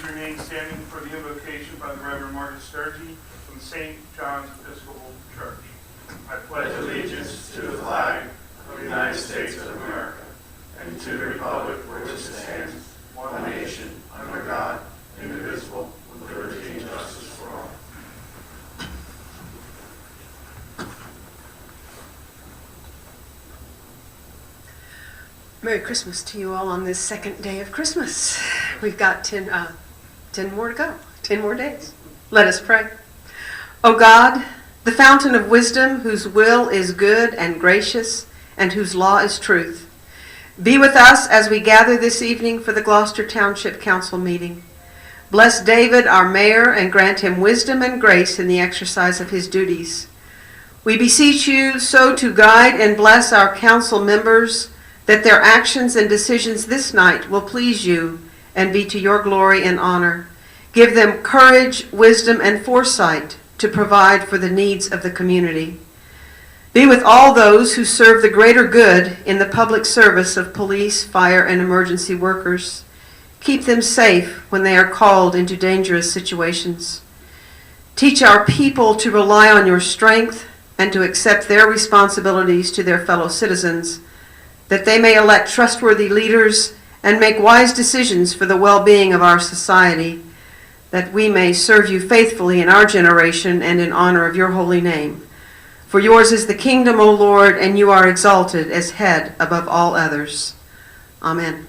remain standing for the invocation by the Reverend Margaret Sturgey from St. John's Episcopal Church. I pledge allegiance to the flag of the United States of America and to the republic for which it stands, one nation, under God, indivisible, with liberty and justice for all. Merry Christmas to you all on this second day of Christmas. We've got 10 more to go, 10 more days. Let us pray. O God, the fountain of wisdom, whose will is good and gracious, and whose law is truth, be with us as we gather this evening for the Gloucester Township Council meeting. Bless David, our mayor, and grant him wisdom and grace in the exercise of his duties. We beseech you so to guide and bless our council members that their actions and decisions this night will please you and be to your glory and honor. Give them courage, wisdom, and foresight to provide for the needs of the community. Be with all those who serve the greater good in the public service of police, fire, and emergency workers. Keep them safe when they are called into dangerous situations. Teach our people to rely on your strength and to accept their responsibilities to their fellow citizens, that they may elect trustworthy leaders and make wise decisions for the well-being of our society, that we may serve you faithfully in our generation and in honor of your holy name. For yours is the kingdom, O Lord, and you are exalted as head above all others. Amen.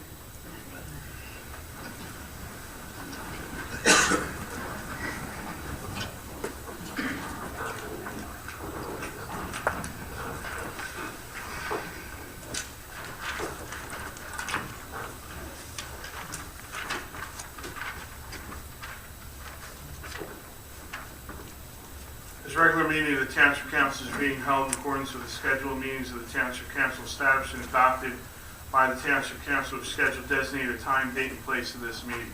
This regular meeting of the Township Council is being held in accordance with the scheduled meetings of the Township Council established and adopted by the Township Council, which scheduled designated a time, date, and place of this meeting.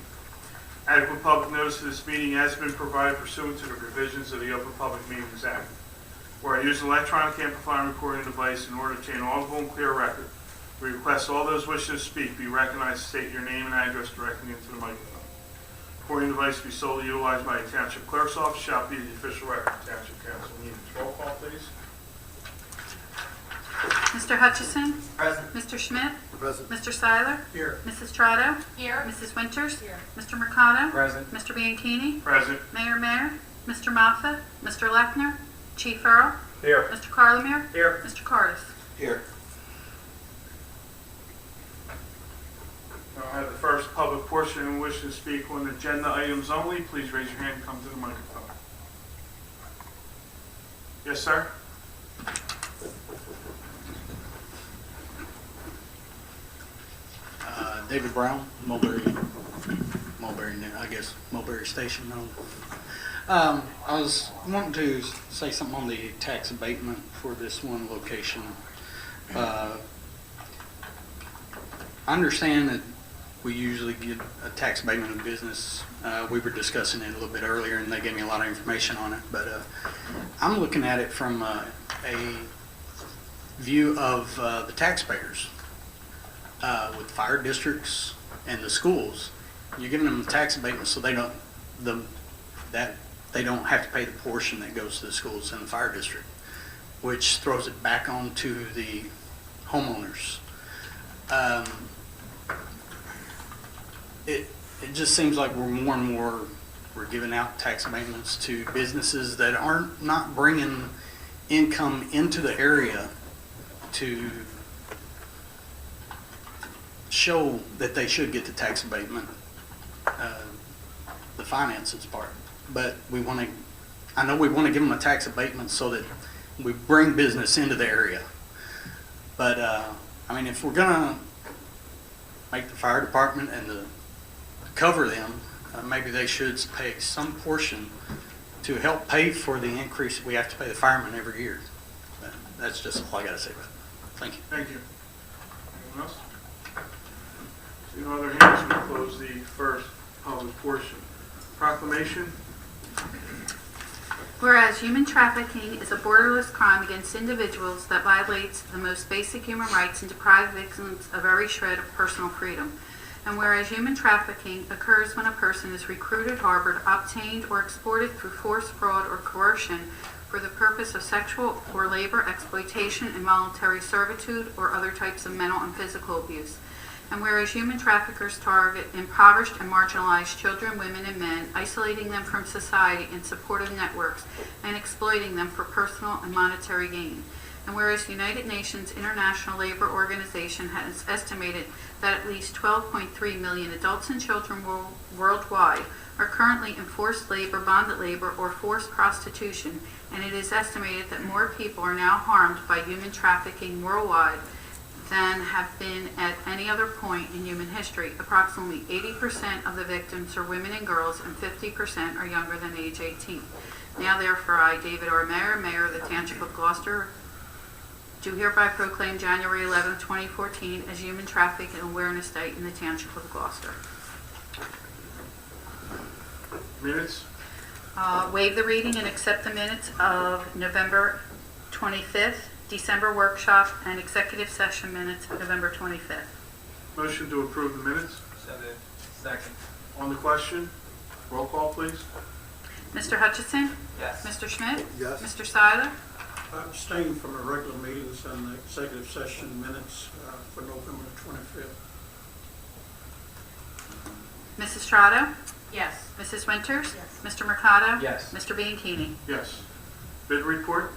Adequate public notice of this meeting has been provided pursuant to the provisions of the Open Public Meetings Act, where I use an electronic amplifying recording device in order to obtain audible and clear record. We request all those wishing to speak be recognized, state your name and address directly into the microphone. Recording device to be solely utilized by the Township Clerk's Office shall be the official record of Township Council meetings. Roll call, please. Mr. Hutchison? Present. Mr. Schmidt? Present. Mr. Seiler? Here. Mrs. Trotto? Here. Mrs. Winters? Here. Mr. Mercado? Present. Mr. Bianchini? Present. Mayor, Mr. Moffett? Mr. Lechner? Chief Earl? Here. Mr. Carlemere? Here. Mr. Cardis? Here. I'll have the first public portion and wish to speak on agenda items only. Please raise your hand and come to the microphone. Yes, sir? David Brown, Mulberry, I guess, Mulberry Station. I was wanting to say something on the tax abatement for this one location. I understand that we usually get a tax abatement of business. We were discussing it a little bit earlier, and they gave me a lot of information on it. But I'm looking at it from a view of the taxpayers. With fire districts and the schools, you're giving them a tax abatement so they don't have to pay the portion that goes to the schools and the fire district, which throws it back onto the homeowners. It just seems like we're giving out tax abatements to businesses that aren't not bringing income into the area to show that they should get the tax abatement, the finances part. But I know we want to give them a tax abatement so that we bring business into the area. But I mean, if we're gonna make the fire department and cover them, maybe they should pay some portion to help pay for the increase we have to pay the firemen every year. But that's just all I got to say about it. Thank you. Thank you. Anyone else? See no other hands, we'll close the first public portion. Proclamation. Whereas human trafficking is a borderless crime against individuals that violates the most basic human rights and deprives victims of every shred of personal freedom. And whereas human trafficking occurs when a person is recruited, harbored, obtained, or exported through force, fraud, or coercion for the purpose of sexual or labor exploitation, involuntary servitude, or other types of mental and physical abuse. And whereas human traffickers target impoverished and marginalized children, women, and men, isolating them from society in supportive networks and exploiting them for personal and monetary gain. And whereas the United Nations International Labor Organization has estimated that at least 12.3 million adults and children worldwide are currently in forced labor, bonded labor, or forced prostitution, and it is estimated that more people are now harmed by human trafficking worldwide than have been at any other point in human history. Approximately 80% of the victims are women and girls, and 50% are younger than age 18. Now therefore I, David R. Mayer, Mayor of the Township of Gloucester, do hereby proclaim January 11, 2014 as Human Trafficking Awareness Day in the Township of Gloucester. Minutes? Waive the reading and accept the minutes of November 25th, December workshop, and executive session minutes of November 25th. Motion to approve the minutes? So moved. Second. On the question? Roll call, please. Mr. Hutchison? Yes. Mr. Schmidt? Yes. Mr. Seiler? I abstain from the regular meetings and the executive session minutes for November 25th. Mrs. Strato? Yes. Mrs. Winters? Yes. Mr. Mercado? Yes. Mr. Bianchini? Yes. Bid report?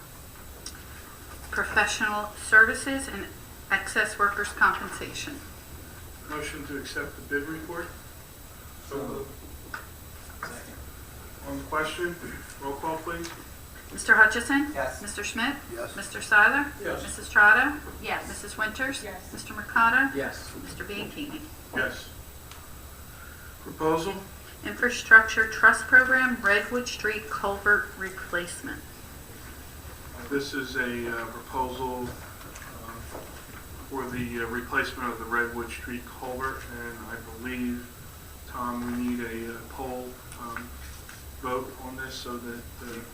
Professional services and excess workers' compensation. Motion to accept the bid report? So moved. Second. On the question? Roll call, please. Mr. Hutchison? Yes. Mr. Schmidt? Yes. Mr. Seiler? Yes. Mrs. Strato? Yes. Mrs. Winters? Yes. Mr. Mercado? Yes. Mr. Bianchini? Yes. Proposal? Infrastructure Trust Program, Redwood Street Culvert Replacement. This is a proposal for the replacement of the Redwood Street culvert, and I believe, Tom, we need a poll vote on this so that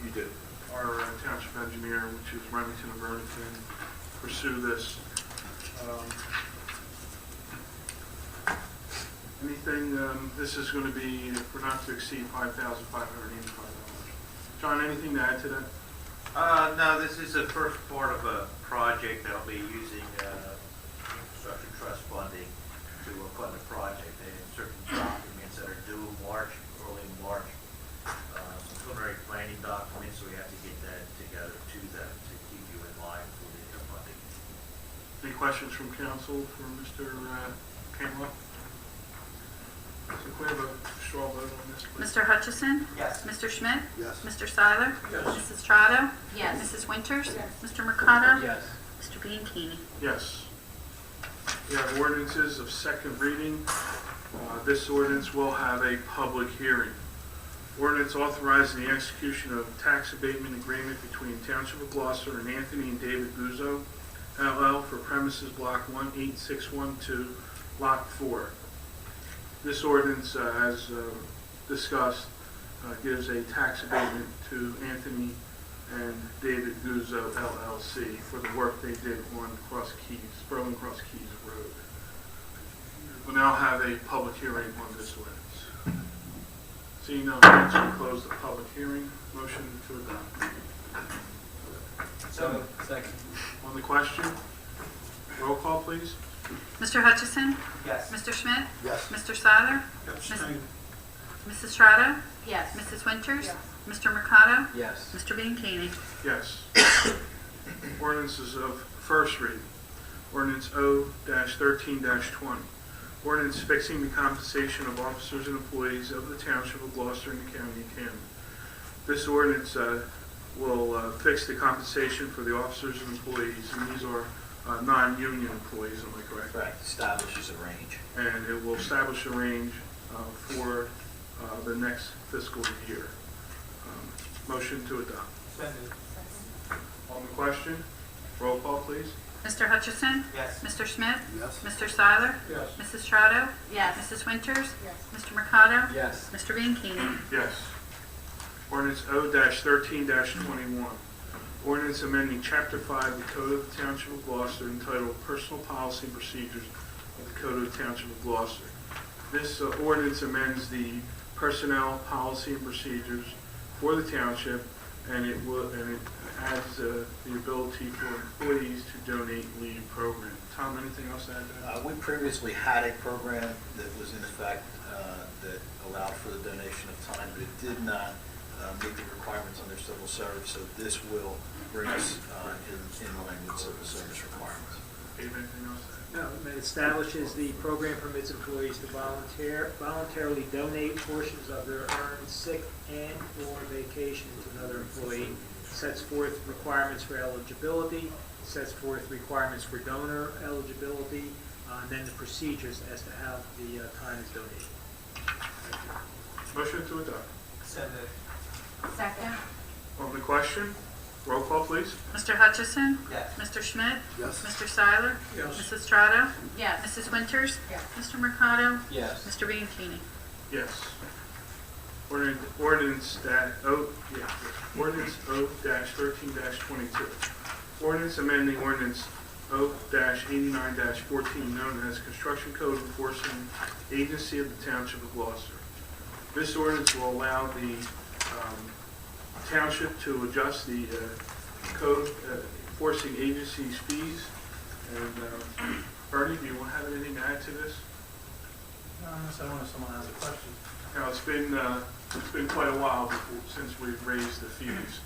You do. our township engineer, which is Remington of Burlington, pursue this. Anything, this is going to be for not to exceed $5,585. John, anything to add to that? No, this is the first part of a project that'll be using infrastructure trust funding to fund the project. They have certain documents that are due in March, early in March. Some preliminary planning documents, so we have to get that together to them to keep you in line for the funding. Any questions from council for Mr. Campbell? So can we have a straw vote on this, please? Mr. Hutchison? Yes. Mr. Schmidt? Yes. Mr. Seiler? Yes. Mrs. Strato? Yes. Mrs. Winters? Yes. Mr. Mercado? Yes. Mr. Bianchini? Yes. We have ordinances of second reading. This ordinance will have a public hearing. Ordinance authorizing the execution of tax abatement agreement between Township of Gloucester and Anthony and David Guzzo, LL, for premises block 18612, lot 4. This ordinance, as discussed, gives a tax abatement to Anthony and David Guzzo, LLC, for the work they did on Berlin Cross Keys Road. We'll now have a public hearing on this ordinance. Seeing no objection, we close the public hearing. Motion to adopt. So moved. Second. On the question, roll call, please. Mr. Hutchison? Yes. Mr. Schmidt? Yes. Mr. Seiler? Abstain. Mrs. Strato? Yes. Mrs. Winters? Yes. Mr. Mercado? Yes. Mr. Bianchini? Yes. Ordinances of first reading. Ordinance O-13-20. Ordinance fixing the compensation of officers and employees of the Township of Gloucester and the County of Camden. This ordinance will fix the compensation for the officers and employees, and these are non-union employees, am I correct? Right. Establishes a range. And it will establish a range for the next fiscal year. Motion to adopt. So moved. On the question, roll call, please. Mr. Hutchison? Yes. Mr. Schmidt? Yes. Mr. Seiler? Yes. Mrs. Strato? Yes. Mrs. Winters? Yes. Mr. Mercado? Yes. Mr. Bianchini? Yes. Ordinance O-13-21. Ordinance amending Chapter 5 of the Code of the Township of Gloucester entitled Personal Policy and Procedures of the Code of the Township of Gloucester. This ordinance amends the personnel policy and procedures for the township, and it adds the ability for employees to donate leave program. Tom, anything else to add to that? We previously had a program that was in effect that allowed for the donation of time, but it did not meet the requirements under civil service, so this will bring us in line with civil service requirements. Dave, anything else to add? No, it establishes the program permits employees to voluntarily donate portions of their earned sick and/or vacation to another employee, sets forth requirements for eligibility, sets forth requirements for donor eligibility, and then the procedures as to how the time is donated. Motion to adopt. Second. On the question, roll call, please. Mr. Hutchison? Yes. Mr. Schmidt? Yes. Mr. Seiler? Yes. Mrs. Strato? Yes. Mrs. Winters? Yes. Mr. Mercado? Yes. Mr. Bianchini? Yes. Ordinance O-13-22. Ordinance amending ordinance O-89-14, known as Construction Code Enforcing Agency of the Township of Gloucester. This ordinance will allow the township to adjust the code enforcing agency's fees. And Bernie, do you have anything to add to this? Unless someone has a question. Now, it's been quite a while since we've raised the fees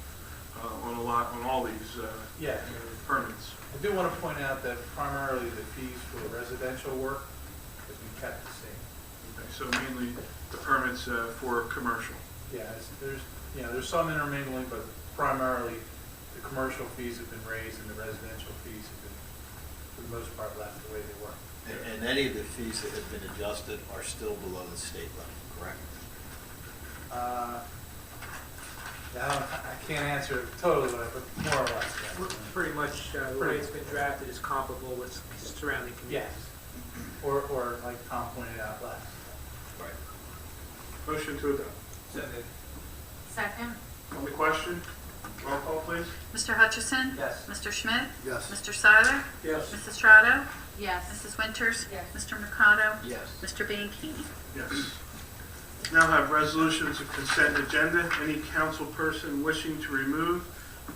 on all these Yeah, permits. I do want to point out that primarily the fees for residential work has been kept the same. Okay, so mainly the permits for commercial. Yeah, there's some intermingling, but primarily the commercial fees have been raised and the residential fees have been, for the most part, left the way they were. And any of the fees that have been adjusted are still below the state level, correct? I can't answer totally, but more or less, yes. Pretty much the way it's been drafted is comparable with surrounding Yes. communities. Or like Tom pointed out last. Right. Motion to adopt. Second. On the question, roll call, please. Mr. Hutchison? Yes. Mr. Schmidt? Yes. Mr. Seiler? Yes. Mrs. Strato? Yes. Mrs. Winters? Yes. Mr. Mercado? Yes. Mr. Bianchini? Yes. Now have resolutions of consent agenda. Any council person wishing to remove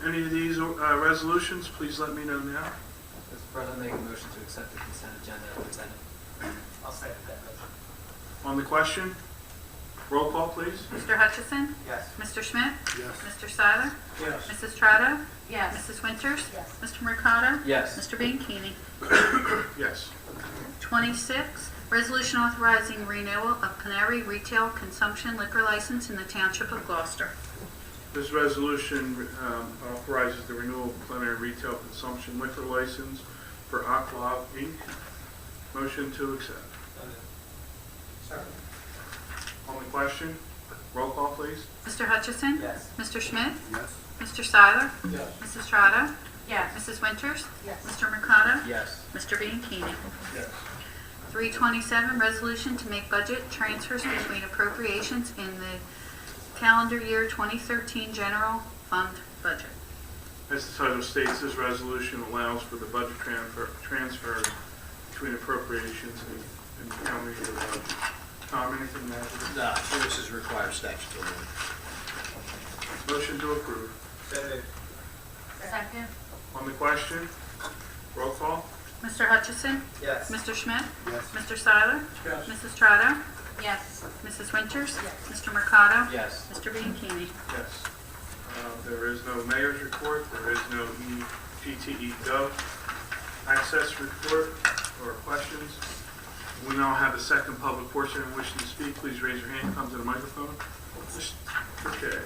any of these resolutions, please let me know now. Mr. President, make a motion to accept the consent agenda as presented. I'll second that motion. On the question, roll call, please. Mr. Hutchison? Yes. Mr. Schmidt? Yes. Mr. Seiler? Yes. Mrs. Strato? Yes. Mrs. Winters? Yes. Mr. Mercado? Yes. Mr. Bianchini? Yes. 26, resolution authorizing renewal of Canary Retail Consumption Liquor License in the Township of Gloucester. This resolution authorizes the renewal of plenary retail consumption liquor license for Aqua Inc. Motion to accept. Second. On the question, roll call, please. Mr. Hutchison? Yes. Mr. Schmidt? Yes. Mr. Seiler? Yes. Mrs. Strato? Yes. Mrs. Winters? Yes. Mr. Mercado? Yes. Mr. Bianchini? Yes. 327, resolution to make budget transfers between appropriations in the calendar year 2013 general fund budget. As the title states, this resolution allows for the budget transfer between appropriations and the calendar year budget. Tom, anything to add to this? No, this is required statutorily. Motion to approve. Second. On the question, roll call. Mr. Hutchison? Yes. Mr. Schmidt? Yes. Mr. Seiler? Yes. Mrs. Strato? Yes. Mrs. Winters? Yes. Mr. Mercado? Yes. Mr. Bianchini? Yes. There is no mayor's report. There is no GTE Gov access report or questions. We now have a second public portion in which to speak. Please raise your hand. Come to the microphone. Okay.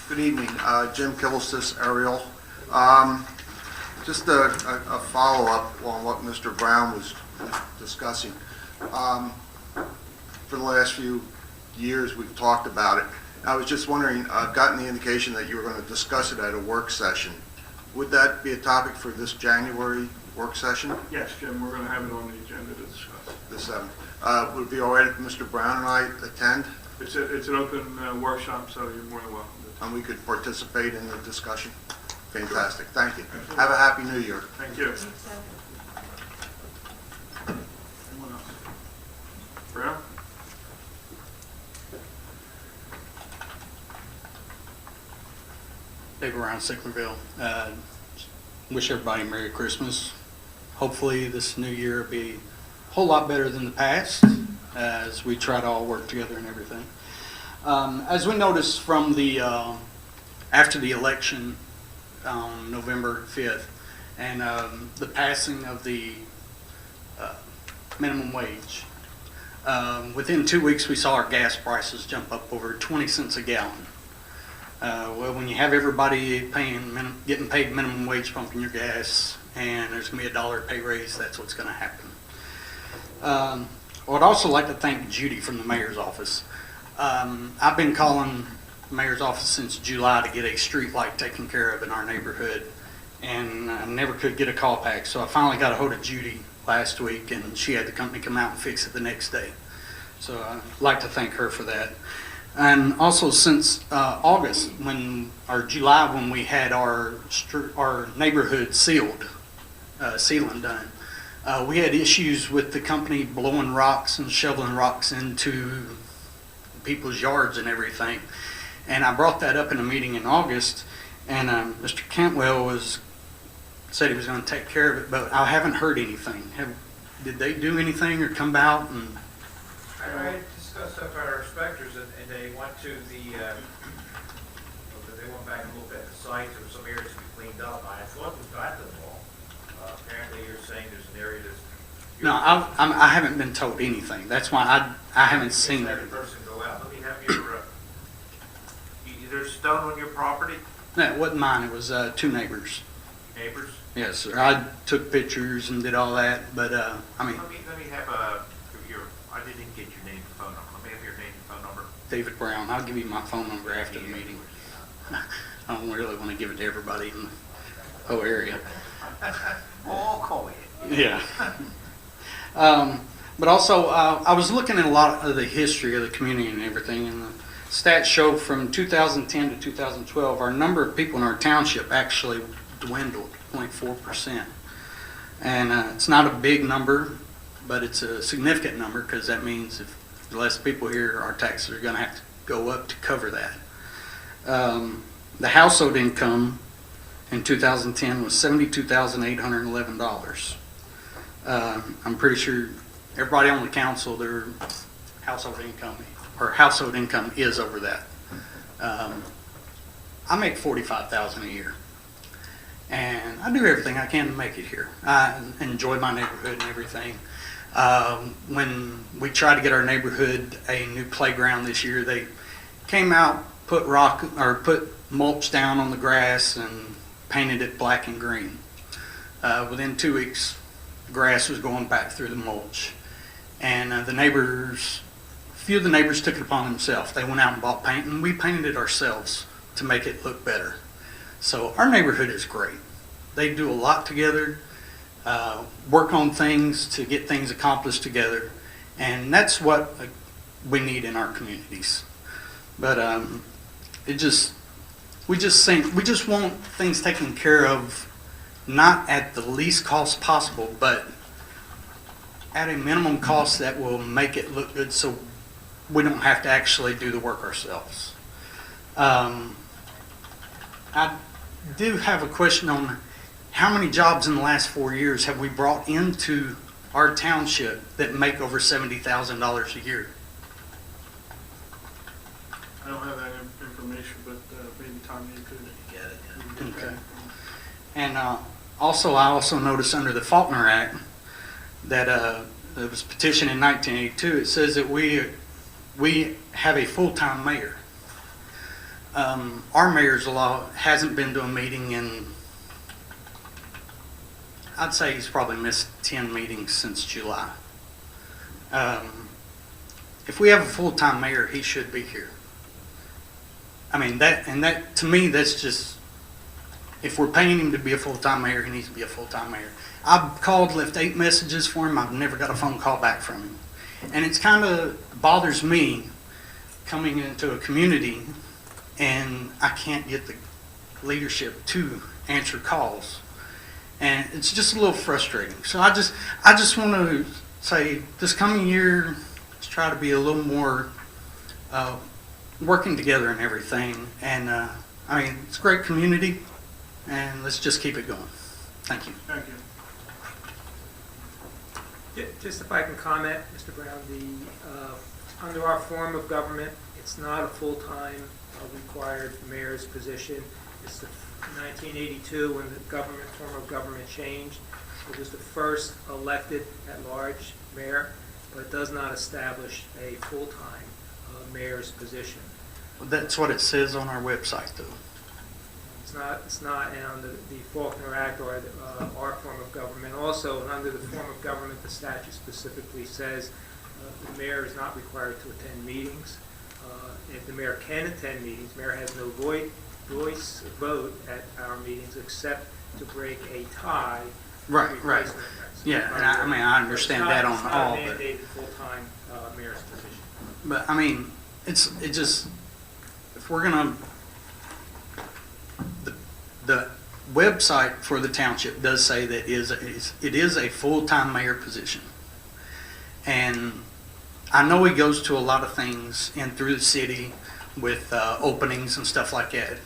Good evening, Jim Kivelsis, Ariel. Just a follow-up on what Mr. Brown was discussing. For the last few years, we've talked about it. I was just wondering, I've gotten the indication that you were going to discuss it at a work session. Would that be a topic for this January work session, Yes, Jim, we're going to have it on the agenda to discuss. the 7th? Would it be all right if Mr. Brown and I attend, It's an open workshop, so you're more than welcome to. and we could participate in the discussion? Fantastic, thank you. Have a happy New Year. Thank you. Anyone else? Brown? Dave around Sicklerville. Wish everybody a Merry Christmas. Hopefully this new year will be a whole lot better than the past as we try to all work together and everything. As we noticed from the after the election on November 5th and the passing of the minimum wage, within 2 weeks we saw our gas prices jump up over 20 cents a gallon. Well, when you have everybody getting paid minimum wage pumping your gas, and there's going to be a $1 pay raise, that's what's going to happen. I would also like to thank Judy from the mayor's office. I've been calling the mayor's office since July to get a street light taken care of in our neighborhood, and I never could get a call back, so I finally got a hold of Judy last week, and she had the company come out and fix it the next day. So I'd like to thank her for that. And also since August, July, when we had our neighborhood sealing done, we had issues with the company blowing rocks and shoveling rocks into people's yards and everything. And I brought that up in a meeting in August, and Mr. Cantwell said he was going to take care of it, but I haven't heard anything. Did they do anything or come out? And I discussed that with our inspectors, and they went to they went back and looked at the site. There were some areas to be cleaned up. I thought we've got them all. Apparently you're saying there's an area that's... No, I haven't been told anything. That's why I haven't seen Let it. a person go out. Let me have your... there's stone on your property? No, it wasn't mine. It was two neighbors. Neighbors? Yes, sir. I took pictures and did all that, but I mean, Let me have I didn't get your name and phone number. Let me have your name and phone number. David Brown. I'll give you my phone number after the meeting. I don't really want to give it to everybody in the whole area. I'll call you. Yeah. But also, I was looking at a lot of the history of the community and everything, and the stats show from 2010 to 2012, our number of people in our township actually dwindled 0.4%. And it's not a big number, but it's a significant number because that means if less people here, our taxes are going to have to go up to cover that. The household income in 2010 was $72,811. I'm pretty sure everybody on the council, their household income is over that. I make $45,000 a year, and I do everything I can to make it here. I enjoy my neighborhood and everything. When we tried to get our neighborhood a new playground this year, they came out, put mulch down on the grass and painted it black and green. Within 2 weeks, grass was going back through the mulch, and a few of the neighbors took it upon themselves. They went out and bought paint, and we painted it ourselves to make it look better. So our neighborhood is great. They do a lot together, work on things to get things accomplished together, and that's what we need in our communities. But we just want things taken care of, not at the least cost possible, but at a minimum cost that will make it look good so we don't have to actually do the work ourselves. I do have a question on how many jobs in the last 4 years have we brought into our township that make over $70,000 a year? I don't have that information, but maybe Tommy, you could Get it, yeah. Okay. And I also noticed under the Faulkner Act that it was petitioned in 1982. It says that we have a full-time mayor. Our mayor's law hasn't been to a meeting in, I'd say he's probably missed 10 meetings since July. If we have a full-time mayor, he should be here. I mean, that to me, that's just, if we're paying him to be a full-time mayor, he needs to be a full-time mayor. I've called, left 8 messages for him. I've never got a phone call back from him. And it's kind of bothers me coming into a community and I can't get the leadership to answer calls. And it's just a little frustrating. So I just want to say this coming year, let's try to be a little more working together and everything. And I mean, it's a great community, and let's just keep it going. Thank you. Thank you. Just if I can comment, Mr. Brown, under our form of government, it's not a full-time required mayor's position. It's the 1982 when the form of government changed. It was the first elected at-large mayor, but it does not establish a full-time mayor's position. That's what it says on our website, though. It's not under the Faulkner Act or our form of government. Also, under the form of government, the statute specifically says the mayor is not required to attend meetings. If the mayor can attend meetings, mayor has no vote at our meetings except to break a tie. Right. replacement. Yeah, and I mean, I understand that on all, It's but, not a mandated full-time mayor's position. I mean, it just, if we're gonna, the website for the township does say that it is a full-time mayor position. And I know he goes to a lot of things in through the city with openings and stuff like that.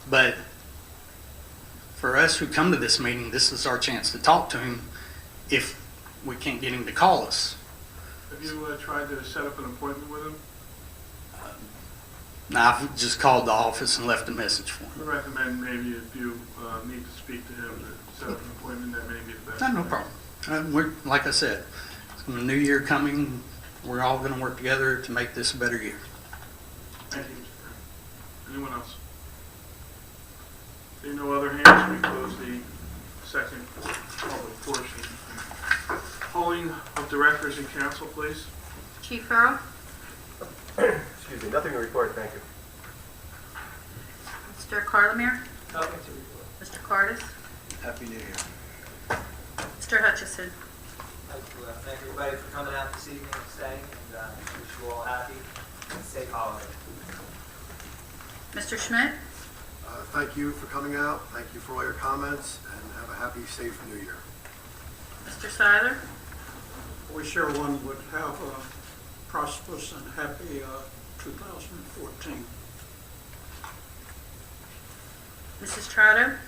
But for us who come to this meeting, this is our chance to talk to him if we can't get him to call us. Have you tried to set up an appointment with him? Now, I've just called the office and left a message for him. I recommend maybe if you need to speak to him to set up an appointment, that may be the best. No problem. We're, like I said, it's a new year coming. We're all going to work together to make this a better year. Thank you, Mr. Brown. Anyone else? Seeing no other hands, we close the second public portion. Polling of directors and council, please. Chief Farrell? Excuse me, nothing to report, thank you. Mr. Carlemere? Nothing to report. Mr. Cardis? Happy New Year. Mr. Hutchison? Thank everybody for coming out this evening and staying, and wish you all happy and safe holiday. Mr. Schmidt? Thank you for coming out, thank you for all your comments, and have a happy, safe New Year. Mr. Seiler? Wish everyone would have a prosperous and happy 2014. Mrs. Trotter?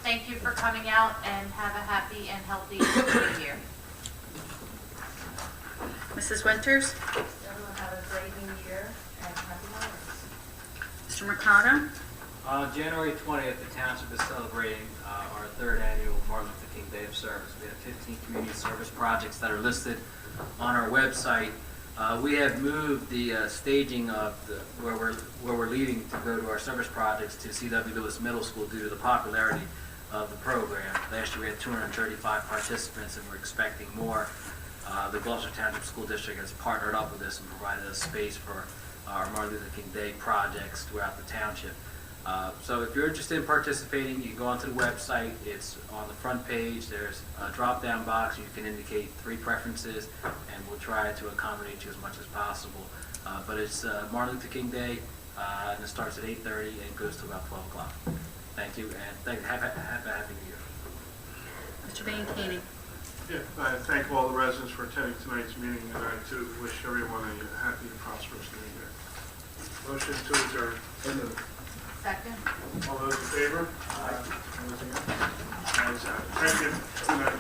Thank you for coming out and have a happy and healthy new year. Mrs. Winters? Everyone have a great new year and happy holidays. Mr. Mercado? On January 20th, the township is celebrating our third annual Martin Luther King Day of Service. We have 15 community service projects that are listed on our website. We have moved the staging of where we're leaving to go to our service projects to C.W. Lewis Middle School due to the popularity of the program. Last year we had 235 participants, and we're expecting more. The Gloucester Township School District has partnered up with us and provided us space for our Martin Luther King Day projects throughout the township. So if you're interested in participating, you can go onto the website. It's on the front page. There's a drop-down box. You can indicate 3 preferences, and we'll try to accommodate you as much as possible. But it's Martin Luther King Day, and it starts at 8:30 and goes to about 12 o'clock. Thank you, and have a happy New Year. Mr. Bianchini? Yeah, I thank all the residents for attending tonight's meeting, and I too wish everyone a happy and prosperous new year. Motion to adjourn. Second. All those in favor? Aye. Ayes have it. Thank you. Good night.